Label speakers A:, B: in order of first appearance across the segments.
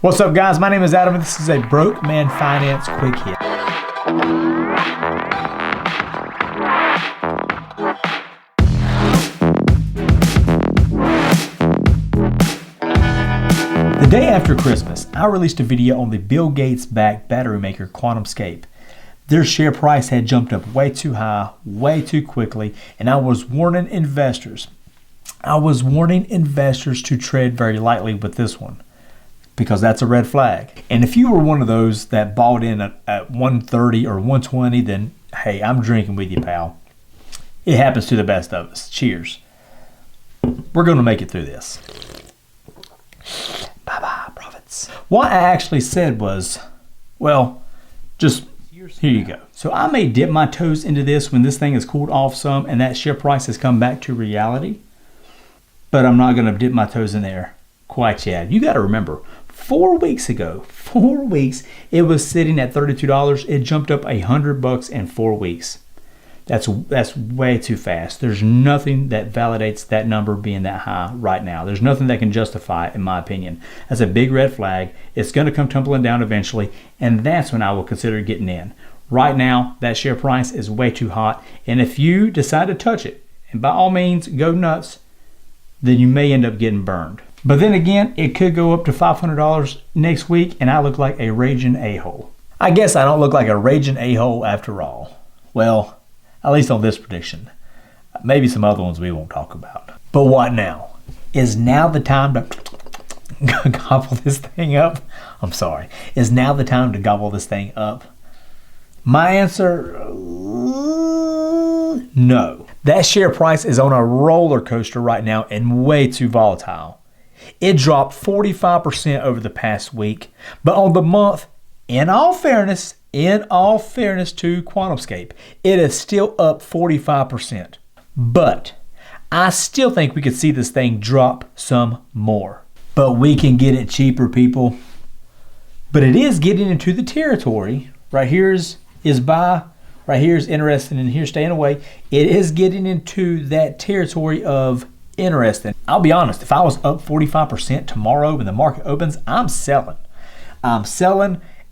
A: What's up, guys? My name is Adam and this is a Broke Man Finance Quick Hit. The day after Christmas, I released a video on the Bill Gates-backed battery maker Quantumscape. Their share price had jumped up way too high, way too quickly, and I was warning investors. To tread very lightly with this one, because that's a red flag. And if you were one of those that bought in at 130 or 120, then hey, I'm drinking with you, pal. It happens to the best of us. Cheers. We're going to make it through this. Bye-bye, profits. What I actually said was, well, just here you go. So I may dip my toes into this when this thing has cooled off some and that share price has come back to reality, but I'm not going to dip my toes in there quite yet. You got to remember, 4 weeks ago, it was sitting at $32. It jumped up $100 in 4 weeks. That's way too fast. There's nothing that validates that number being that high right now. There's nothing that can justify it, in my opinion. That's a big red flag. It's going to come tumbling down eventually, and that's when I will consider getting in. Right now, that share price is way too hot, and if you decide to touch it, and by all means go nuts, then you may end up getting burned. But then again, it could go up to $500 next week, and I look like a raging a-hole. I guess I don't look like a raging a-hole after all. Well, at least on this prediction. Maybe some other ones we won't talk about. But what now? Is now the time to gobble this thing up? I'm sorry. Is now the time to gobble this thing up? My answer, no. That share price is on a roller coaster right now and way too volatile. It dropped 45% over the past week, but on the month, in all fairness to Quantumscape, it is still up 45%. But I still think we could see this thing drop some more. But we can get it cheaper, people. But it is getting into the territory. Right here is buy, right here is interesting, and here's staying away. It is getting into that territory of interesting. I'll be honest, if I was up 45% tomorrow when the market opens, I'm selling.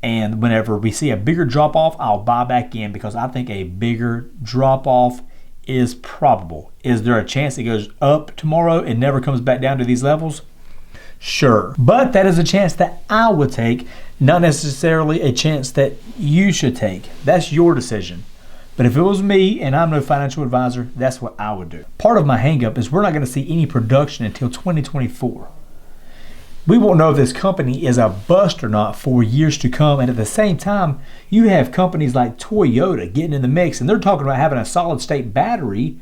A: And whenever we see a bigger drop off, I'll buy back in because I think a bigger drop off is probable. Is there a chance it goes up tomorrow and never comes back down to these levels? Sure. But that is a chance that I would take, not necessarily a chance that you should take. That's your decision. But if it was me and I'm no financial advisor, that's what I would do. Part of my hangup is we're not going to see any production until 2024. We won't know if this company is a bust or not for years to come. And at the same time, you have companies like Toyota getting in the mix, and they're talking about having a solid state battery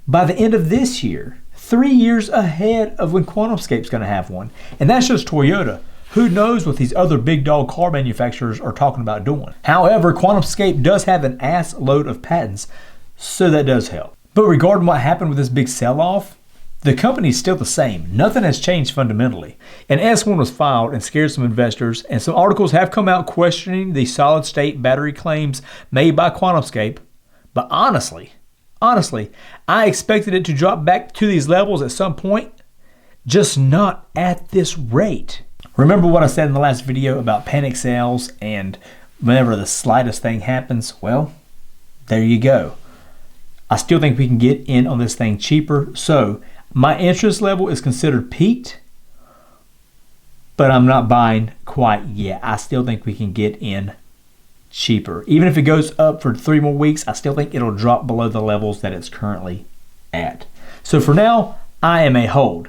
A: by the end of this year, 3 years ahead of when Quantumscape's going to have one. And that's just Toyota. Who knows what these other big dog car manufacturers are talking about doing. However, Quantumscape does have an ass load of patents, so that does help. But regarding what happened with this big sell-off, the company's still the same. Nothing has changed fundamentally. An S1 was filed and scared some investors, and some articles have come out questioning the solid-state battery claims made by Quantumscape. But honestly, I expected it to drop back to these levels at some point, just not at this rate. Remember what I said in the last video about panic sales and whenever the slightest thing happens? Well, there you go. I still think we can get in on this thing cheaper. So my interest level is considered peaked, but I'm not buying quite yet. I still think we can get in cheaper. Even if it goes up for 3 more weeks, I still think it'll drop below the levels that it's currently at. So for now, I am a hold.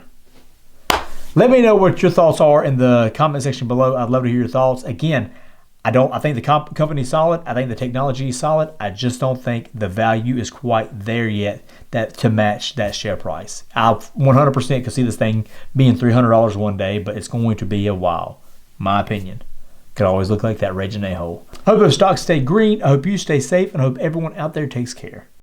A: Let me know what your thoughts are in the comment section below. I'd love to hear your thoughts. Again, I think the company's solid. I think the technology is solid. I just don't think the value is quite there yet to match that share price. I 100% could see this thing being $300 one day, but it's going to be a while. My opinion. Could always look like that raging a-hole. Hope those stocks stay green. I hope you stay safe, and I hope everyone out there takes care.